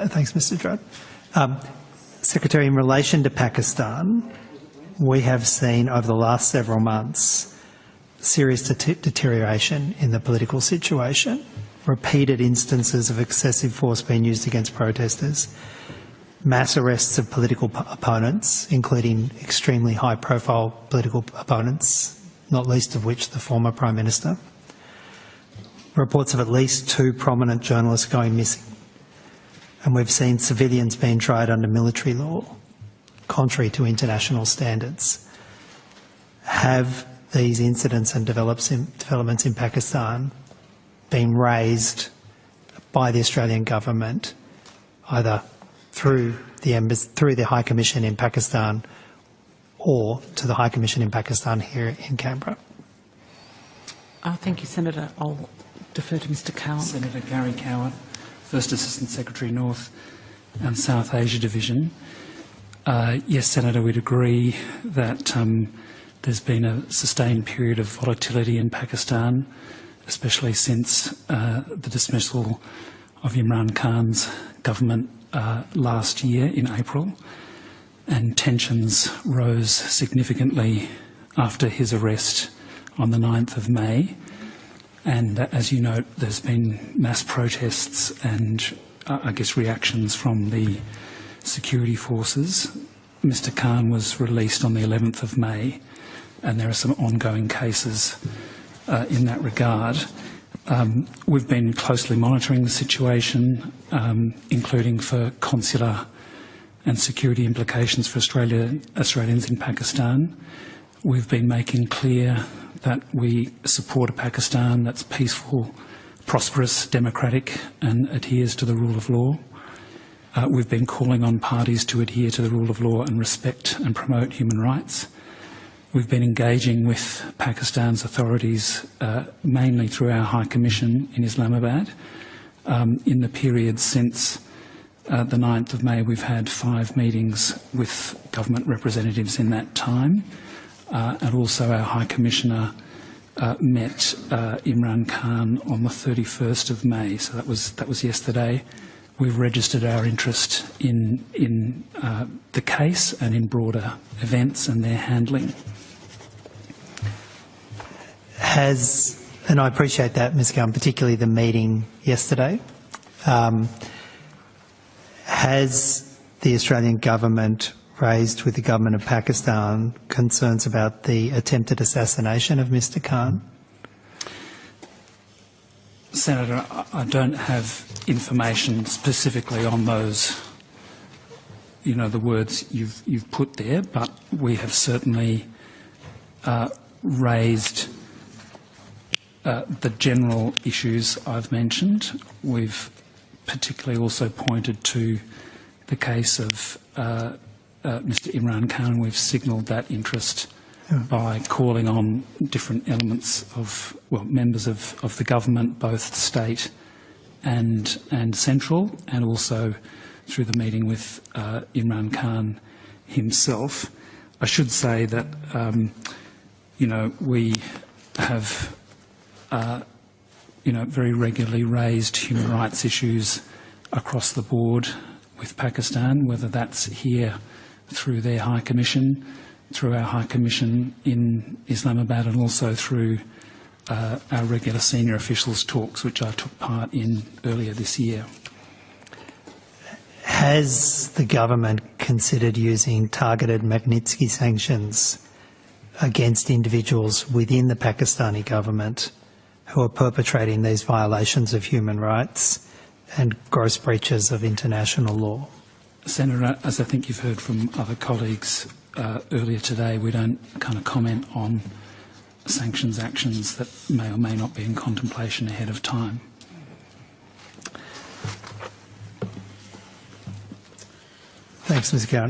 Thanks, Mr. Drudd. Secretary, in relation to Pakistan, we have seen over the last several months serious deterioration in the political situation, repeated instances of excessive force being used against protesters, mass arrests of political opponents, including extremely high-profile political opponents, not least of which the former Prime Minister, reports of at least 2 prominent journalists going missing, and we've seen civilians being tried under military law, contrary to international standards. Have these incidents and developments in Pakistan been raised by the Australian government, either through the High Commission in Pakistan or to the High Commission in Pakistan here in Canberra? Thank you, Senator. I'll defer to Mr. Cowan. Senator Gary Cowan, First Assistant Secretary, North and South Asia Division. Yes, Senator, we'd agree that there's been a sustained period of volatility in Pakistan, especially since the dismissal of Imran Khan's government last year in April, and tensions rose significantly after his arrest on the 9th of May. And as you note, there's been mass protests and I guess reactions from the security forces. Mr. Khan was released on the 11th of May, and there are some ongoing cases in that regard. We've been closely monitoring the situation, including for consular and security implications for Australians in Pakistan. We've been making clear that we support a Pakistan that's peaceful, prosperous, democratic, and adheres to the rule of law. We've been calling on parties to adhere to the rule of law and respect and promote human rights. We've been engaging with Pakistan's authorities mainly through our High Commission in Islamabad. In the period since the 9th of May, we've had 5 meetings with government representatives in that time, and also our High Commissioner met Imran Khan on the 31st of May, so that was yesterday. We've registered our interest in the case and in broader events and their handling. And I appreciate that, Ms. Cowan, particularly the meeting yesterday. Has the Australian government raised with the government of Pakistan concerns about the attempted assassination of Mr. Khan? Senator, I don't have information specifically on those, the words you've put there, but we have certainly raised the general issues I've mentioned. We've particularly also pointed to the case of Mr. Imran Khan. We've signalled that interest by calling on different elements of, members of the government, both state and central, and also through the meeting with Imran Khan himself. I should say that, we have, very regularly raised human rights issues across the board with Pakistan, whether that's here through their High Commission, through our High Commission in Islamabad, and also through our regular senior officials talks, which I took part in earlier this year. Has the government considered using targeted Magnitsky sanctions against individuals within the Pakistani government who are perpetrating these violations of human rights and gross breaches of international law? Senator, as I think you've heard from other colleagues earlier today, we don't kind of comment on sanctions actions that may or may not be in contemplation ahead of time. Thanks, Ms. Cowan.